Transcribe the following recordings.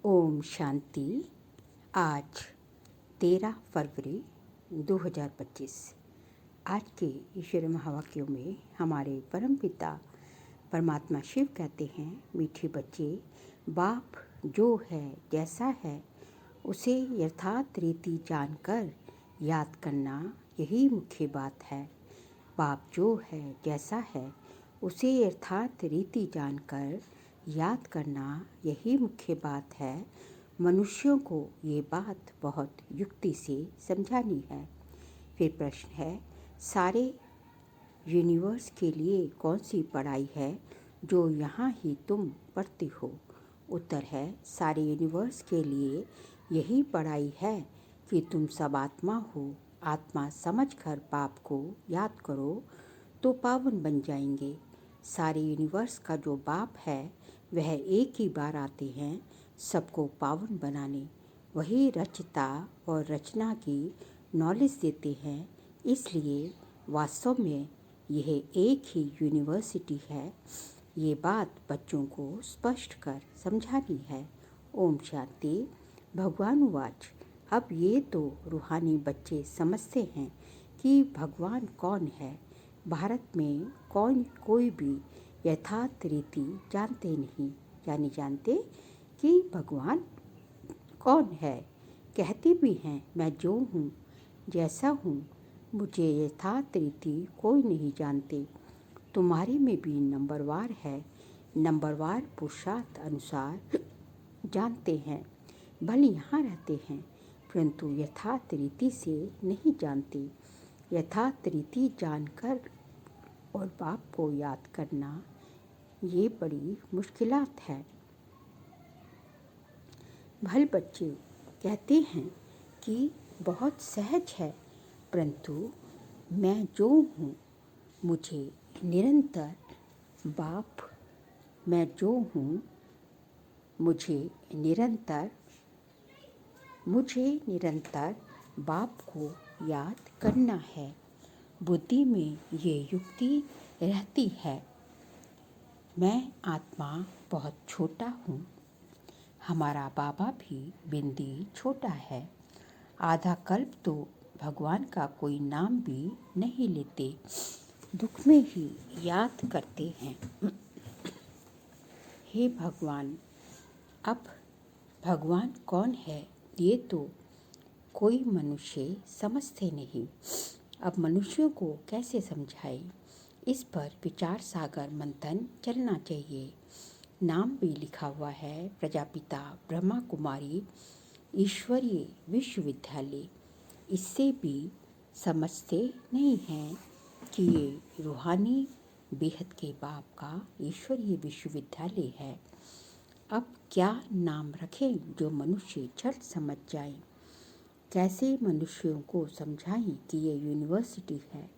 ओम शांति। आज 13 फरवरी 2025। आज के ईश्वर महावाक्यों में हमारे परमपिता परमात्मा शिव कहते हैं, मीठे बच्चे, बाप जो है जैसा है उसे यथार्थ रीति जानकर याद करना यही मुख्य बात है। बाप जो है जैसा है उसे यथार्थ रीति जानकर याद करना यही मुख्य बात है। मनुष्यों को ये बात बहुत युक्ति से समझानी है। फिर प्रश्न है, सारे यूनिवर्स के लिए कौन सी पढ़ाई है जो यहाँ ही तुम पढ़ते हो? उत्तर है, सारे यूनिवर्स के लिए यही पढ़ाई है कि तुम सब आत्मा हो। आत्मा समझकर बाप को याद करो तो पावन बन जाएंगे। सारे यूनिवर्स का जो बाप है वह एक ही बार आते हैं सबको पावन बनाने। वही रचता और रचना की नॉलेज देते हैं। इसलिए वास्तव में यह एक ही यूनिवर्सिटी है। ये बात बच्चों को स्पष्ट कर समझानी है। ओम शांति। भगवान वाच। अब ये तो रूहानी बच्चे समझते हैं कि भगवान कौन है। भारत में कोई भी यथार्थ रीति जानते नहीं, यानी जानते कि भगवान कौन है। कहते भी हैं, मैं जो हूँ जैसा हूँ, मुझे यथार्थ रीति कोई नहीं जानते। तुम्हारे में भी नंबरवार है, नंबरवार पुरुषार्थ अनुसार जानते हैं। भले यहाँ रहते हैं परंतु यथार्थ रीति से नहीं जानते। यथार्थ रीति जानकर और बाप को याद करना ये बड़ी मुश्किलात है। भले बच्चे कहते हैं कि बहुत सहज है, परंतु मैं जो हूँ मुझे निरंतर बाप, मैं जो हूँ मुझे निरंतर बाप को याद करना है। बुद्धि में ये युक्ति रहती है, मैं आत्मा बहुत छोटा हूँ। हमारा बाबा भी बिंदी छोटा है। आधा कल्प तो भगवान का कोई नाम भी नहीं लेते, दुख में ही याद करते हैं। हे भगवान, अब भगवान कौन है ये तो कोई मनुष्य समझते नहीं। अब मनुष्यों को कैसे समझाए, इस पर विचार सागर मंथन चलना चाहिए। नाम भी लिखा हुआ है, प्रजापिता ब्रह्मा कुमारी ईश्वरीय विश्वविद्यालय। इससे भी समझते नहीं हैं कि ये रूहानी बेहद के बाप का ईश्वरीय विश्वविद्यालय है। अब क्या नाम रखें जो मनुष्य झट समझ जाए। कैसे मनुष्यों को समझाएं कि ये यूनिवर्सिटी है।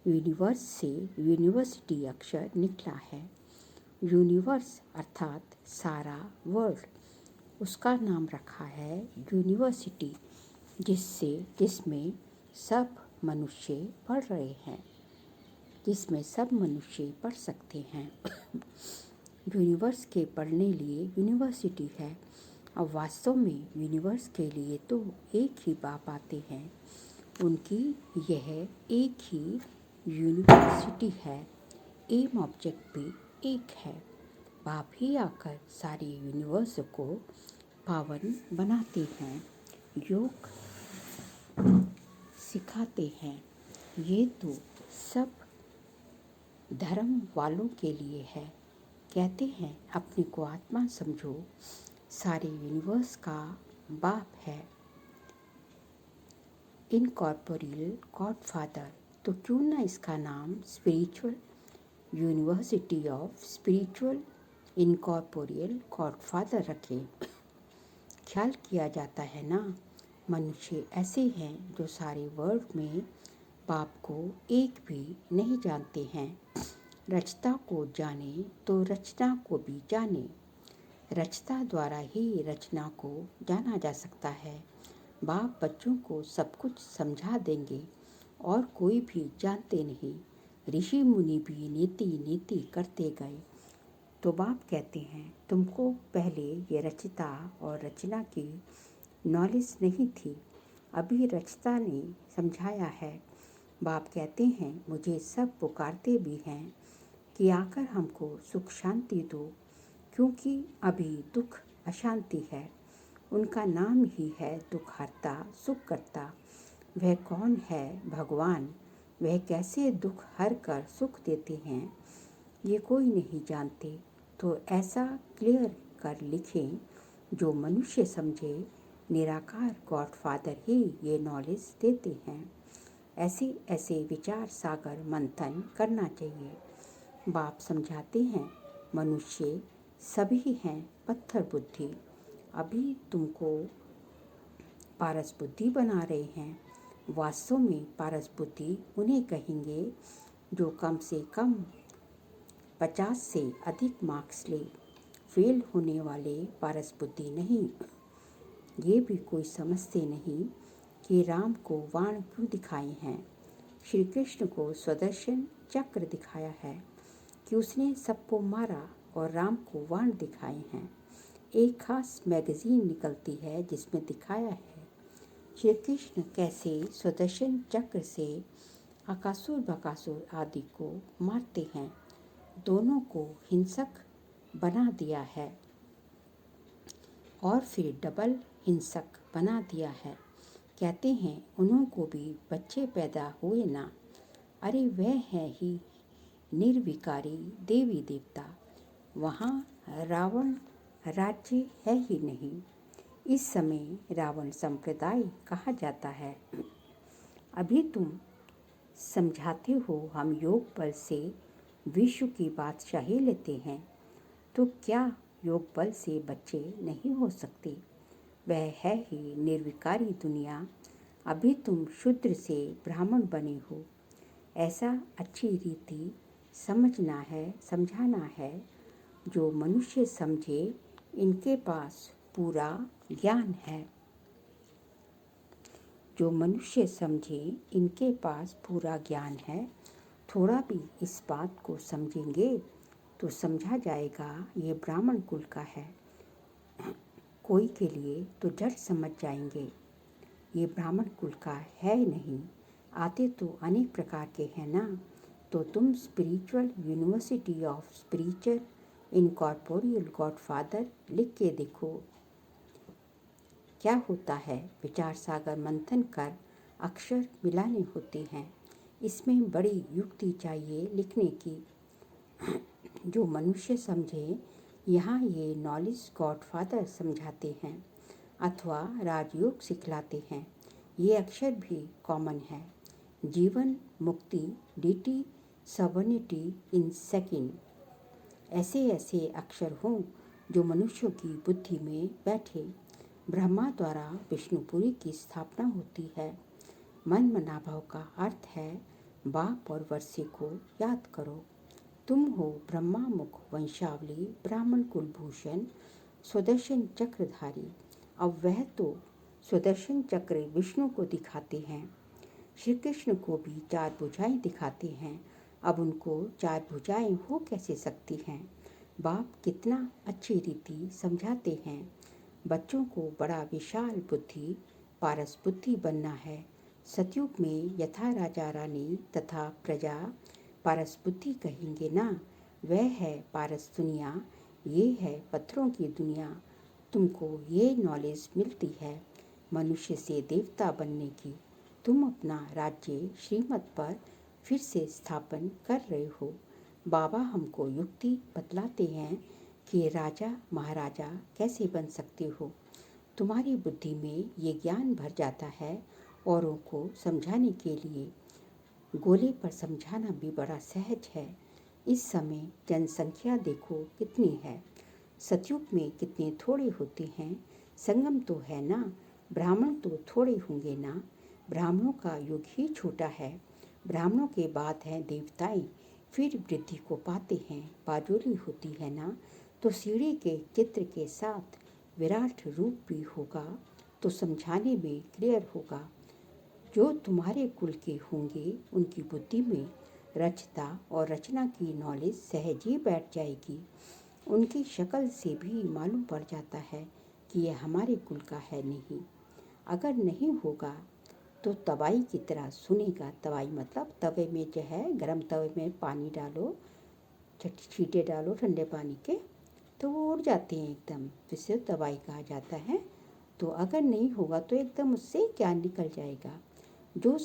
यूनिवर्स से यूनिवर्सिटी अक्षर निकला है। यूनिवर्स अर्थात सारा वर्ल्ड, उसका नाम रखा है यूनिवर्सिटी, जिसमें सब मनुष्य पढ़ रहे हैं, जिसमें सब मनुष्य पढ़ सकते हैं। यूनिवर्स के पढ़ने लिए यूनिवर्सिटी है। अब वास्तव में यूनिवर्स के लिए तो एक ही बाप आते हैं, उनकी यह एक ही यूनिवर्सिटी है। एम ऑब्जेक्ट भी एक है। बाप ही आकर सारे यूनिवर्स को पावन बनाते हैं, योग सिखाते हैं। ये तो सब धर्म वालों के लिए है। कहते हैं अपने को आत्मा समझो, सारे यूनिवर्स का बाप है, इनकॉर्पोरियल गॉडफादर। तो क्यों ना इसका नाम spiritual university of spiritual incorporeal godfather रखें। ख्याल किया जाता है ना, मनुष्य ऐसे हैं जो सारे वर्ल्ड में बाप को एक भी नहीं जानते हैं। रचता को जाने तो रचना को भी जाने। रचता द्वारा ही रचना को जाना जा सकता है। बाप बच्चों को सब कुछ समझा देंगे और कोई भी जानते नहीं। ऋषि मुनि भी नीति नीति करते गए तो बाप कहते हैं तुमको पहले ये रचता और रचना की नॉलेज नहीं थी, अभी रचता ने समझाया है। बाप कहते हैं मुझे सब पुकारते भी हैं कि आकर हमको सुख शांति दो, क्योंकि अभी दुख अशांति है। उनका नाम ही है दुख हरता सुख करता। वह कौन है भगवान, वह कैसे दुख हर कर सुख देते हैं, ये कोई नहीं जानते। तो ऐसा क्लियर कर लिखें जो मनुष्य समझे, निराकार गॉड फादर ही ये नॉलेज देते हैं। ऐसे ऐसे विचार सागर मंथन करना चाहिए। बाप समझाते हैं मनुष्य सभी हैं पत्थर बुद्धि, अभी तुमको पारस बुद्धि बना रहे हैं। वास्तव में पारस बुद्धि उन्हें कहेंगे जो कम से कम 50 से अधिक मार्क्स ले। फेल होने वाले पारस बुद्धि नहीं। ये भी कोई समझते नहीं कि राम को वाण क्यों दिखाए हैं। श्री कृष्ण को स्वदर्शन चक्र दिखाया है कि उसने सबको मारा, और राम को वाण दिखाए हैं। एक खास मैगजीन निकलती है जिसमें दिखाया है श्री कृष्ण कैसे स्वदर्शन चक्र से अकासुर बकासुर आदि को मारते हैं। दोनों को हिंसक बना दिया है और फिर डबल हिंसक बना दिया है। कहते हैं उन्हों को भी बच्चे पैदा हुए ना। अरे वह है ही निर्विकारी देवी देवता, वहाँ रावण राज्य है ही नहीं। इस समय रावण संप्रदाय कहा जाता है। अभी तुम समझाते हो हम योग बल से विश्व की बादशाही लेते हैं, तो क्या योग बल से बच्चे नहीं हो सकते? वह है ही निर्विकारी दुनिया। अभी तुम शूद्र से ब्राह्मण बने हो। ऐसा अच्छी रीति समझना है, समझाना है। जो मनुष्य समझे इनके पास पूरा ज्ञान है। जो मनुष्य समझे इनके पास पूरा ज्ञान है। थोड़ा भी इस बात को समझेंगे तो समझा जाएगा ये ब्राह्मण कुल का है। कोई के लिए तो झट समझ जाएंगे ये ब्राह्मण कुल का है नहीं। आते तो अनेक प्रकार के हैं ना। तो तुम spiritual university of spiritual incorporeal God father लिख के देखो क्या होता है। विचार सागर मंथन कर अक्षर मिलाने होते हैं। इसमें बड़ी युक्ति चाहिए लिखने की। जो मनुष्य समझे, यहाँ ये नॉलेज गॉड फादर समझाते हैं अथवा राजयोग सिखलाते हैं। ये अक्षर भी कॉमन है। जीवन मुक्ति डीटी सबर्निटी इन सेकंड। ऐसे ऐसे अक्षर हों जो मनुष्यों की बुद्धि में बैठे। ब्रह्मा द्वारा विष्णुपुरी की स्थापना होती है। मन मनाभाव का अर्थ है बाप और वर्षे को याद करो। तुम हो ब्रह्मा मुख वंशावली ब्राह्मण कुलभूषण स्वदर्शन चक्रधारी। अब वह तो स्वदर्शन चक्र विष्णु को दिखाते हैं। श्री कृष्ण को भी 4 भुजाएं दिखाते हैं। अब उनको 4 भुजाएं हो कैसे सकती हैं? बाप कितना अच्छी रीति समझाते हैं। बच्चों को बड़ा विशाल बुद्धि पारस बुद्धि बनना है। सतयुग में यथा राजा रानी तथा प्रजा पारस बुद्धि कहेंगे ना। वह है पारस दुनिया, ये है पत्थरों की दुनिया। तुमको ये नॉलेज मिलती है मनुष्य से देवता बनने की। तुम अपना राज्य श्रीमत पर फिर से स्थापन कर रहे हो। बाबा हमको युक्ति बतलाते हैं कि राजा महाराजा कैसे बन सकते हो। तुम्हारी बुद्धि में ये ज्ञान भर जाता है। औरों को समझाने के लिए गोले पर समझाना भी बड़ा सहज है। इस समय जनसंख्या देखो कितनी है। सतयुग में कितने थोड़े होते हैं। संगम तो है ना। ब्राह्मण तो थोड़े होंगे ना। ब्राह्मणों का युग ही छोटा है। ब्राह्मणों के बाद हैं देवताएं, फिर वृद्धि को पाते हैं। बाजोली होती है ना। तो सीढ़ी के चित्र के साथ विराट रूप भी होगा तो समझाने में क्लियर होगा। जो तुम्हारे कुल के होंगे उनकी बुद्धि में रचता और रचना की नॉलेज सहज ही बैठ जाएगी। उनकी शक्ल से भी मालूम पड़ जाता है कि यह हमारे कुल का है नहीं। अगर नहीं होगा तो तवाई की तरह सुनेगा। तवाई मतलब तवे में जो है, गरम तवे में पानी डालो, छींटे डालो ठंडे पानी के, तो वो उड़ जाते हैं एकदम, जिससे तवाई कहा जाता है। तो अगर नहीं होगा तो एकदम उससे ज्ञान निकल जाएगा। जो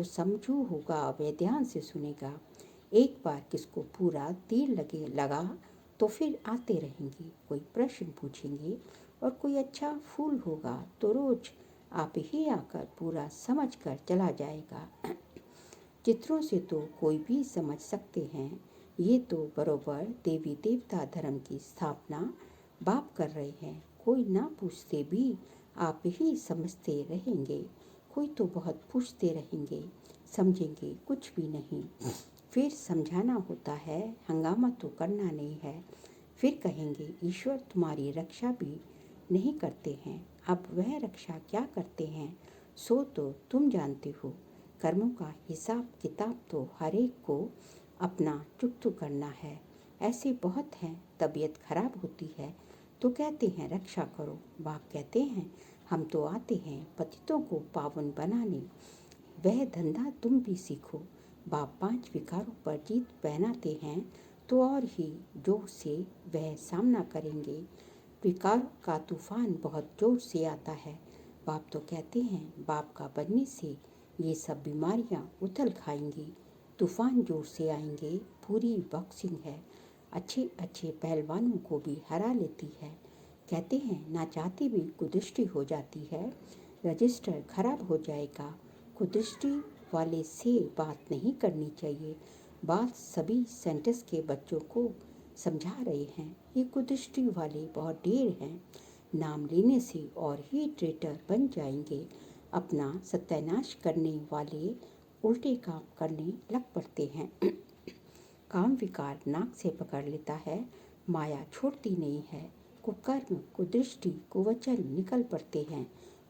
समझू होगा वह ध्यान से सुनेगा। एक बार किसको पूरा तीर लगा तो फिर आते रहेंगे, कोई प्रश्न पूछेंगे, और कोई अच्छा फूल होगा तो रोज आप ही आकर पूरा समझ कर चला जाएगा। चित्रों से तो कोई भी समझ सकते हैं। ये तो बरोबर देवी देवता धर्म की स्थापना बाप कर रहे हैं। कोई ना पूछते भी आप ही समझते रहेंगे, कोई तो बहुत पूछते रहेंगे, समझेंगे कुछ भी नहीं। फिर समझाना होता है, हंगामा तो करना नहीं है। फिर कहेंगे ईश्वर तुम्हारी रक्षा भी नहीं करते हैं। अब वह रक्षा क्या करते हैं सो तो तुम जानते हो। कर्मों का हिसाब किताब तो हर एक को अपना चुकतू करना है। ऐसे बहुत हैं, तबीयत खराब होती है तो कहते हैं रक्षा करो। बाप कहते हैं हम तो आते हैं पतितों को पावन बनाने, वह धंधा तुम भी सीखो। बाप 5 विकारों पर जीत पहनाते हैं तो और ही जोर से वह सामना करेंगे। विकारों का तूफान बहुत जोर से आता है। बाप तो कहते हैं बाप का बनने से ये सब बीमारियां उथल खाएंगी, तूफान जोर से आएंगे। पूरी बॉक्सिंग है, अच्छे अच्छे पहलवानों को भी हरा लेती है। कहते हैं ना चाहती भी कुदृष्टि हो जाती है, रजिस्टर खराब हो जाएगा। कुदृष्टि वाले से बात नहीं करनी चाहिए। बात सभी सेंटर्स के बच्चों को समझा रहे हैं। ये कुदृष्टि वाले बहुत ढेर हैं, नाम लेने से और ही ट्रेटर बन जाएंगे। अपना सत्यानाश करने वाले उल्टे काम करने लग पड़ते हैं। काम विकार नाक से पकड़ लेता है, माया छोड़ती नहीं है। कुकर्म कुदृष्टि कुवचन निकल पड़ते हैं,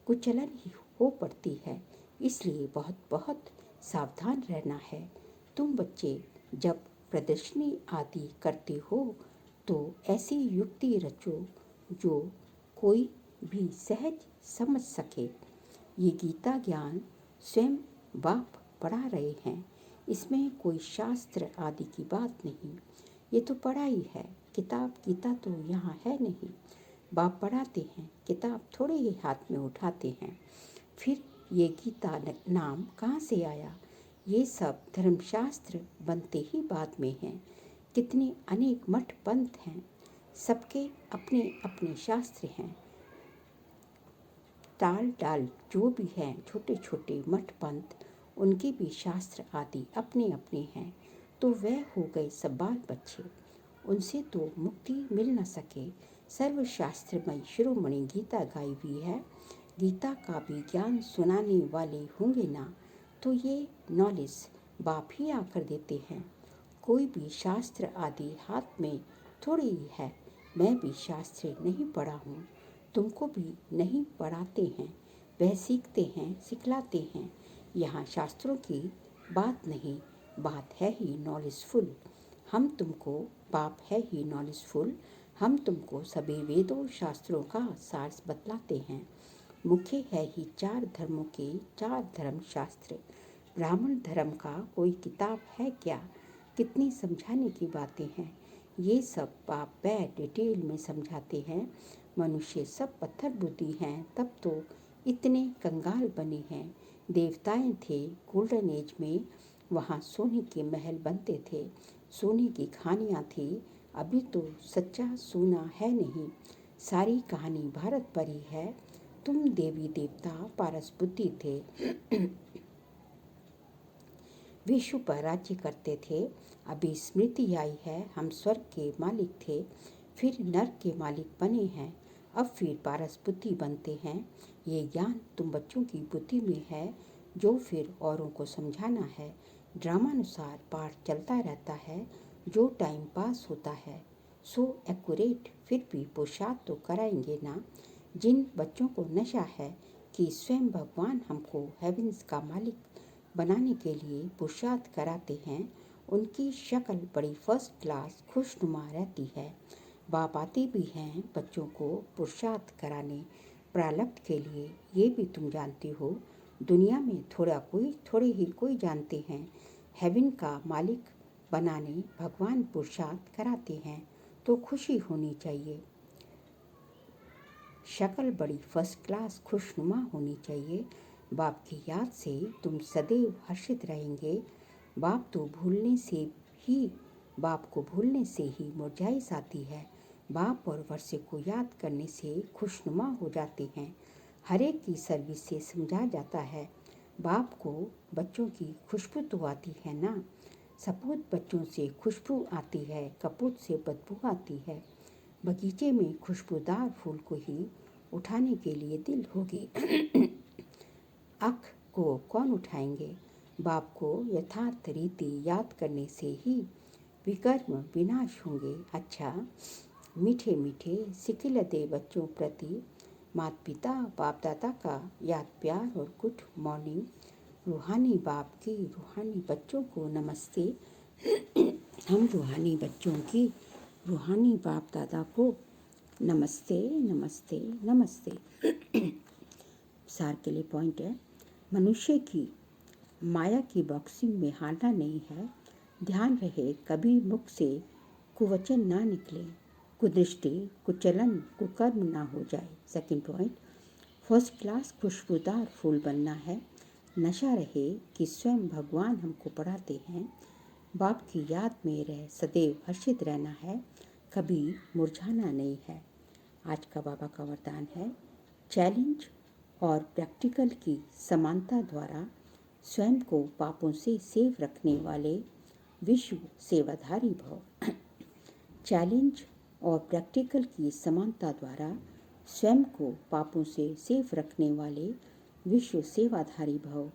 कुचलन ही हो पड़ती है। इसलिए बहुत बहुत सावधान रहना है। तुम बच्चे जब प्रदर्शनी आदि करते हो तो ऐसी युक्ति रचो जो कोई भी सहज समझ सके। ये गीता ज्ञान स्वयं बाप पढ़ा रहे हैं, इसमें कोई शास्त्र आदि की बात नहीं। ये तो पढ़ाई है, किताब गीता तो यहाँ है नहीं। बाप पढ़ाते हैं, किताब थोड़े ही हाथ में उठाते हैं। फिर ये गीता नाम कहाँ से आया? ये सब धर्मशास्त्र बनते ही बाद में हैं। कितने अनेक मठ पंथ हैं, सबके अपने अपने शास्त्र हैं। टाल डाल जो भी हैं, छोटे छोटे मठ पंथ, उनके भी शास्त्र आदि अपने अपने हैं। तो वह हो गए सब बाल बच्चे, उनसे तो मुक्ति मिल न सके। सर्वशास्त्रमय शिरोमणि गीता गाई हुई है। गीता का भी ज्ञान सुनाने वाले होंगे ना, तो ये नॉलेज बाप ही आकर देते हैं। कोई भी शास्त्र आदि हाथ में थोड़ी ही है। मैं भी शास्त्र नहीं पढ़ा हूँ, तुमको भी नहीं पढ़ाते हैं। वह सीखते हैं, सिखलाते हैं। यहाँ शास्त्रों की बात नहीं, बात है ही नॉलेजफुल। हम तुमको बाप है ही नॉलेजफुल। हम तुमको सभी वेदों शास्त्रों का सार बतलाते हैं। मुख्य है ही 4 धर्मों के 4 धर्म शास्त्र। ब्राह्मण धर्म का कोई किताब है क्या? कितनी समझाने की बातें हैं। ये सब बाप डिटेल में समझाते हैं। मनुष्य सब पत्थर बुद्धि हैं, तब तो इतने कंगाल बने हैं। देवताएं थे गोल्डन एज में, वहाँ सोने के महल बनते थे, सोने की खानियाँ थी। अभी तो सच्चा सोना है नहीं, सारी कहानी भारत पर ही है। तुम देवी देवता पारस बुद्धि थे, विश्व पर राज्य करते थे। अभी स्मृति आई है, हम स्वर्ग के मालिक थे, फिर नर्क के मालिक बने हैं, अब फिर पारस बुद्धि बनते हैं। ये ज्ञान तुम बच्चों की बुद्धि में है, जो फिर औरों को समझाना है। ड्रामानुसार पाठ चलता रहता है, जो टाइम पास होता है सो एक्यूरेट। फिर भी पुरुषार्थ तो कराएंगे ना। जिन बच्चों को नशा है कि स्वयं भगवान हमको हेवेंस का मालिक बनाने के लिए पुरुषार्थ कराते हैं, उनकी शक्ल बड़ी फर्स्ट क्लास खुशनुमा रहती है। बाप आते भी हैं बच्चों को पुरुषार्थ कराने प्रारब्ध के लिए। ये भी तुम जानती हो, दुनिया में थोड़े ही कोई जानते हैं। हेवन का मालिक बनाने भगवान पुरुषार्थ कराते हैं तो खुशी होनी चाहिए। शक्ल बड़ी फर्स्ट क्लास खुशनुमा होनी चाहिए। बाप की याद से तुम सदैव हर्षित रहेंगे। बाप को भूलने से ही मुरझाई आती है। बाप और वर्षे को याद करने से खुशनुमा हो जाते हैं। हर एक की सर्विस से समझा जाता है। बाप को बच्चों की खुशबू तो आती है ना। सपूत बच्चों से खुशबू आती है, कपूत से बदबू आती है। बगीचे में खुशबूदार फूल को ही उठाने के लिए दिल होगी। अख को कौन उठाएंगे? बाप को यथार्थ रीति याद करने से ही विकर्म विनाश होंगे। अच्छा, मीठे मीठे सिकिलते बच्चों प्रति माता पिता बाप दादा का याद प्यार और गुड मॉर्निंग। रूहानी बाप की रूहानी बच्चों को नमस्ते। हम रूहानी बच्चों की रूहानी बाप दादा को नमस्ते नमस्ते नमस्ते। सार के लिए पॉइंट है, मनुष्य की माया की बॉक्सिंग में हारना नहीं है। ध्यान रहे कभी मुख से कुवचन ना निकले, कुदृष्टि कुचलन कुकर्म ना हो जाए। सेकंड पॉइंट, फर्स्ट क्लास खुशबूदार फूल बनना है। नशा रहे कि स्वयं भगवान हमको पढ़ाते हैं। बाप की याद में रह सदैव हर्षित रहना है, कभी मुरझाना नहीं है। आज का बाबा का वरदान है, चैलेंज और प्रैक्टिकल की समानता द्वारा स्वयं को पापों से सेव रखने वाले विश्व सेवाधारी भव। चैलेंज और प्रैक्टिकल की समानता द्वारा स्वयं को पापों से सेफ रखने वाले विश्व सेवाधारी भव।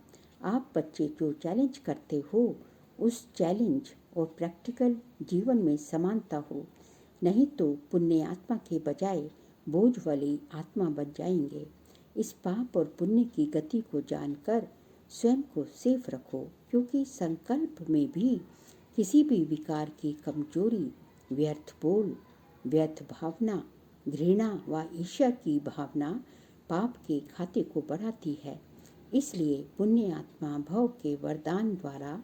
आप बच्चे जो चैलेंज करते हो, उस चैलेंज और प्रैक्टिकल जीवन में समानता हो, नहीं तो पुण्य आत्मा के बजाय बोझ वाली आत्मा बन जाएंगे। इस पाप और पुण्य की गति को जानकर स्वयं को सेफ रखो, क्योंकि संकल्प में भी किसी भी विकार की कमजोरी, व्यर्थ बोल, व्यर्थ भावना, घृणा व ईर्ष्या की भावना पाप के खाते को बढ़ाती है। इसलिए पुण्य आत्मा भव के वरदान द्वारा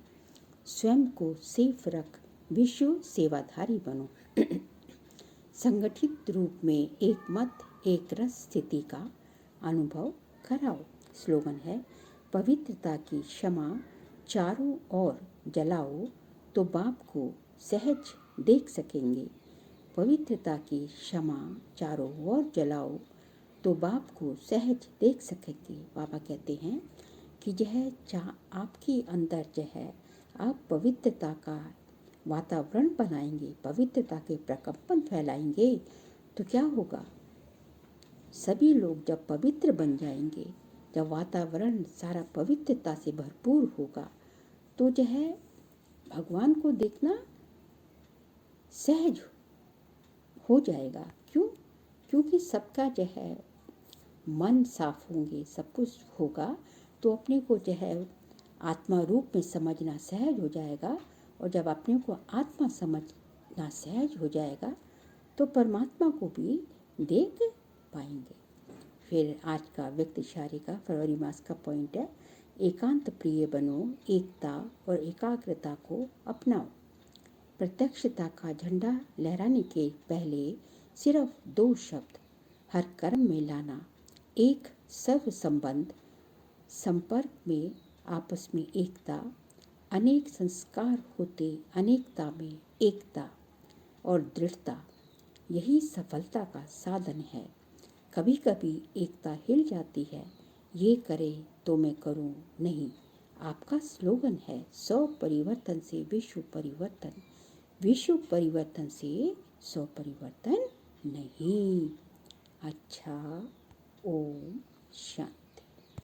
स्वयं को सेफ रख विश्व सेवाधारी बनो। संगठित रूप में एक मत एक रस स्थिति का अनुभव कराओ। स्लोगन है, पवित्रता की क्षमा चारों ओर जलाओ तो बाप को सहज देख सकेंगे। पवित्रता की क्षमा चारों ओर जलाओ तो बाप को सहज देख सकेंगे। बाबा कहते हैं कि यह आपके अंदर जो है, आप पवित्रता का वातावरण बनाएंगे, पवित्रता के प्रकंपन फैलाएंगे तो क्या होगा? सभी लोग जब पवित्र बन जाएंगे, जब वातावरण सारा पवित्रता से भरपूर होगा, तो जो है भगवान को देखना सहज हो जाएगा। क्यों? क्योंकि सबका जो है मन साफ होंगे, सब कुछ होगा, तो अपने को जो है आत्मा रूप में समझना सहज हो जाएगा। और जब अपने को आत्मा समझना सहज हो जाएगा तो परमात्मा को भी देख पाएंगे। फिर आज का व्यक्ति शायरी का फरवरी मास का पॉइंट है, एकांत प्रिय बनो, एकता और एकाग्रता को अपनाओ। प्रत्यक्षता का झंडा लहराने के पहले सिर्फ 2 शब्द हर कर्म में लाना, एक सर्व संबंध, संपर्क में आपस में एकता, अनेक संस्कार होते अनेकता में एकता और दृढ़ता, यही सफलता का साधन है। कभी कभी एकता हिल जाती है, ये करे तो मैं करूं नहीं। आपका स्लोगन है, 100 परिवर्तन से विश्व परिवर्तन, विश्व परिवर्तन से 100 परिवर्तन नहीं। अच्छा, ओम शांति।